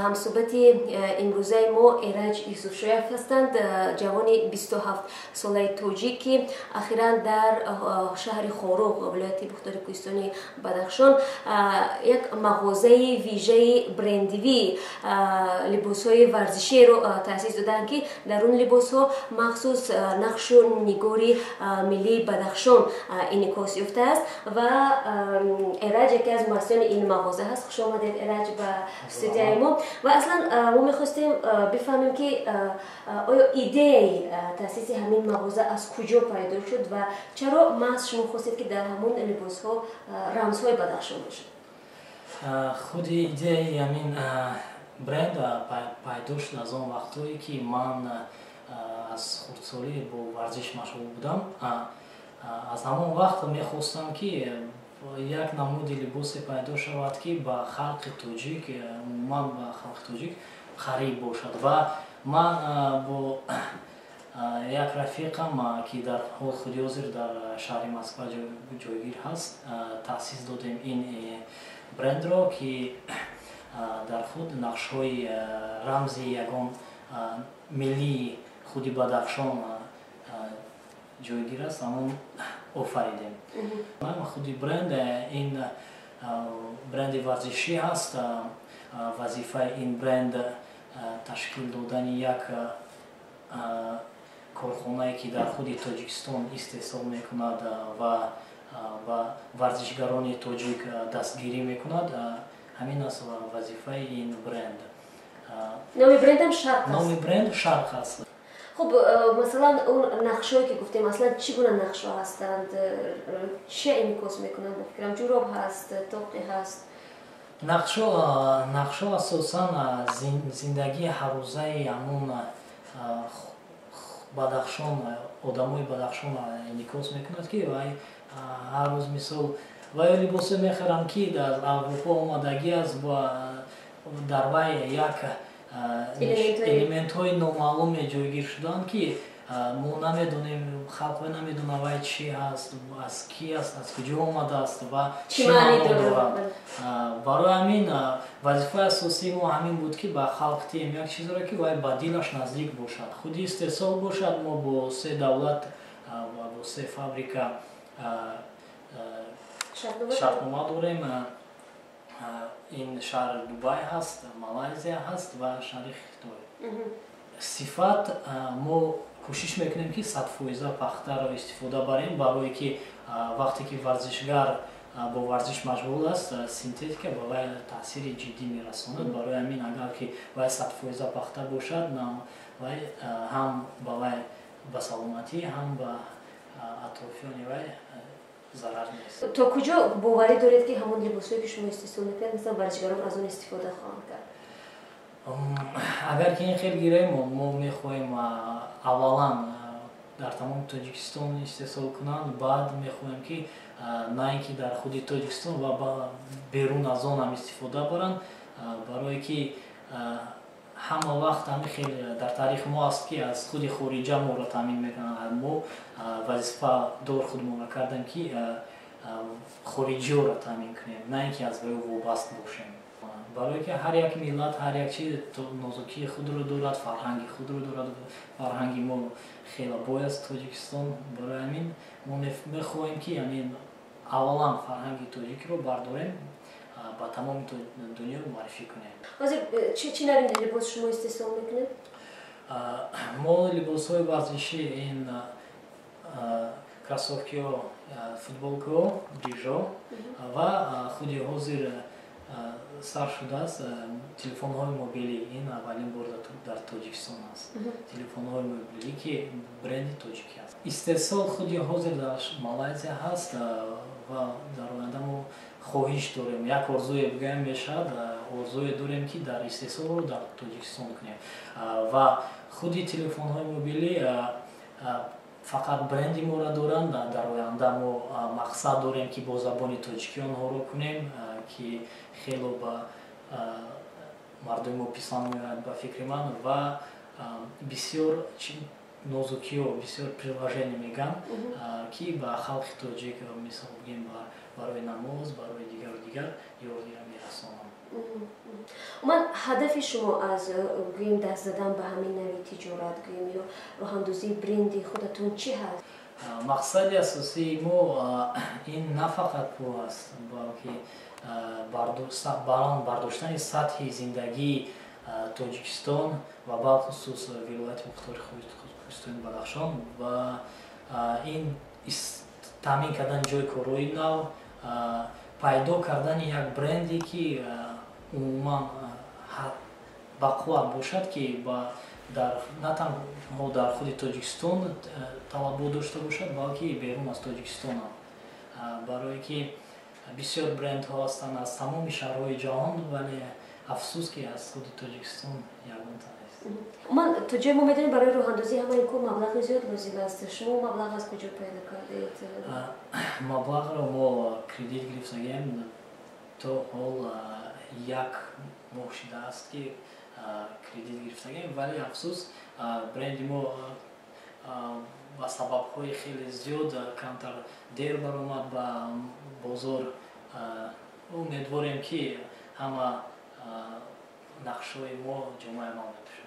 ҳамсӯҳбати имрӯзаи мо Эраҷ Юсуфшояв ҳастанд, ҷавони 27 солаи тоҷик ки ахиран дар шаҳри Хоруғ, вилояти Бухтори Кӯҳистони Бадахшон як мағозаи вижаи брендивӣ либосҳои варзиширо таъсис доданд ки дар он либосҳо махсус нақшу нигори миллии Бадахшон инъикос ёфтааст ва Эраҷ яке аз муассисони ин мағоза ҳаст. Хуш омадед Эраҷ ба студияи мо. Ва аслан мо мехостем бифаҳмем ки оё идеяи таъсиси ҳамин мағоза аз куҷо пайдо шуд ва чаро маҳз шумо хостед ки дар ҳамон либосҳо рамзҳои Бадахшон бошад? Худи идеяи ҳамин бренд пайдо шуд аз он вақтҳое ки ман аз хурдсолӣ бо варзиш машғул будам. Аз ҳамон вақт мехостам ки як намуди либосе пайдо шавад ки ба халқи тоҷик, умуман ба халқи тоҷик қариб бошад. Ва ман бо як рафиқам ки дар худи ҳозир дар шаҳри Москва ҷойгир ҳаст, таъсис додем ин брендро ки дар худ нақшҳои рамзи ягон миллии худи Бадахшон ҷойгир аст, ҳамон офаридем. Худи бренд ин бренди варзишӣ ҳаст. Вазифаи ин бренд ташкил додани як корхонае ки дар худи Тоҷикистон истеҳсол мекунад ва варзишгарони тоҷик дастгирӣ мекунад. Ҳамин аст вазифаи ин бренд. Номи брендам Шарқ аст. Номи бренд Шарқ аст. Хуб, масалан он нақшҳое ки гуфтем, аслан чӣ гуна нақшҳо ҳастанд? Чия инъикос мекунанд? Ба фикрам ҷуроб ҳаст, тоқи ҳаст. нақшҳо асосан зиндагии ҳаррӯзаи ҳамон Бадахшон, одамои Бадахшон инъикос мекунад ки вай ҳар рӯз мисол вай либосе мехарам ки дар Аврупо омадагӣ аст, дар вай як элементҳои номаълуме ҷойгир шуданд ки мо намедонем, халқҳо намедонад вай чӣ ҳаст, аз кӣ аст, аз куҷо омадааст ва чӣ маъно дорад. Барои ҳамин вазифаи асосии мо ҳамин буд ки ба халқ диҳем як чизеро ки вай ба дилаш наздик бошад, худи истеҳсол бошад. Мо бо 3 давлат ва бо 3 фабрика шартнома дорем. ин шаҳр Дубай ҳаст, Малайзия ҳаст ва шаҳри Хитой. Сифат мо кӯшиш мекунем ки 100% пахтаро истифода барем, барое ки вақте ки варзишгар бо варзиш машғул аст, синтетика ба вай таъсири ҷиддӣ мерасонад. Барои ҳамин агар ки вай 100% пахта бошад, вай ҳам ба вай ба саломатӣ, ҳам ба атрофиёни вай зарар нест. То куҷо боварӣ доред ки ҳамон либосҳое ки шумо истеҳсол мекунед, мисалан варзишгарон аз он истифода хоҳанд кард? Агар ки ин хел гирем, мо мехоҳем аввалан дар тамоми Тоҷикистон истеҳсол кунанд, баъд мехоҳем ки на ин ки дар худи Тоҷикистон ва берун аз он ҳам истифода баранд, барое ки ҳама вақт ҳамин хел дар таърихи мо аст ки аз худи хориҷа моро таъмин мекунанд. Мо вазифадор худмона кардем ки хориҷиёро таъмин кунем, на ин ки аз ба ӯ вобаст бошем. Барое ки ҳар як миллат ҳар як чиз нозукии худро дорад, фарҳанги худро дорад. Фарҳанги мо хела бой аст Тоҷикистон. Барои ҳамин мо мехоҳем ки аввалан фарҳанги тоҷикро бардорем, ба тамоми дунё маърифӣ кунем. Ҳозир чӣ навъи либос шумо истеҳсол мекунед? Мо либосҳои варзишӣ, ин кроссовкиҳо, футболкаҳо, ҷижҳо ва худи ҳозир сар шудааст телефонҳои мобилӣ. Ин аввалин бор дар Тоҷикистон аст. Телефонҳои мобилӣ ки бренди тоҷикӣ аст. Истеҳсол худи ҳозир дар Малайзия ҳаст ва дар оянда мо хоҳиш дорем, як орзуе бигаем мешавад, орзуе дорем ки дар истеҳсолро дар Тоҷикистон кунем. Ва худи телефонҳои мобилӣ фақат бренди моро доранд. Дар оянда мо мақсад дорем ки бо забони тоҷикӣ онҳоро кунем ки хело ба мардуми мо писанд меояд ба фикри ман ва бисёр нозукиҳо, бисёр приложение мегӯям ки ба халқи тоҷик, мисол бигем ба барои намоз, барои дигар ёрдира мерасонам. уман ҳадафи шумо аз гӯем даст задан ба ҳамин нави тиҷорат гӯем ё роҳандозии бренди худатон чӣ ҳаст? мақсади асосии мо ин на фақат пул аст, балки баланд бардоштани сатҳи зиндагии Тоҷикистон ва балхусус вилояти мухтори Хӯистони Бадахшон ва ин таъмин кардани ҷойи кории нав, пайдо кардани як бренде ки умуман бақувват бошад, ки на танҳо дар худи Тоҷикистон талабот дошта бошад, балки берун аз Тоҷикистон ҳам. Барое ки бисёр брендҳо ҳастанд аз тамоми шаҳрҳои ҷаҳон, вале афсус ки аз худи Тоҷикистон ягонта нест. уман то ҷое мо медонем барои роҳандозӣ ҳамаи кор маблағи зиёд лозим аст. Шумо маблағ аз куҷо пайдо кардед? Маблағро мо кредит гирифтагем, то ҳол 1 моҳ шудааст ки кредит гирифтагем, вале афсус бренди мо ба сабабҳои хеле зиёд камтар дер баромад ба бозор. Умедворем ки ҳама нақшҳои мо ҷомаи амал мепӯшад.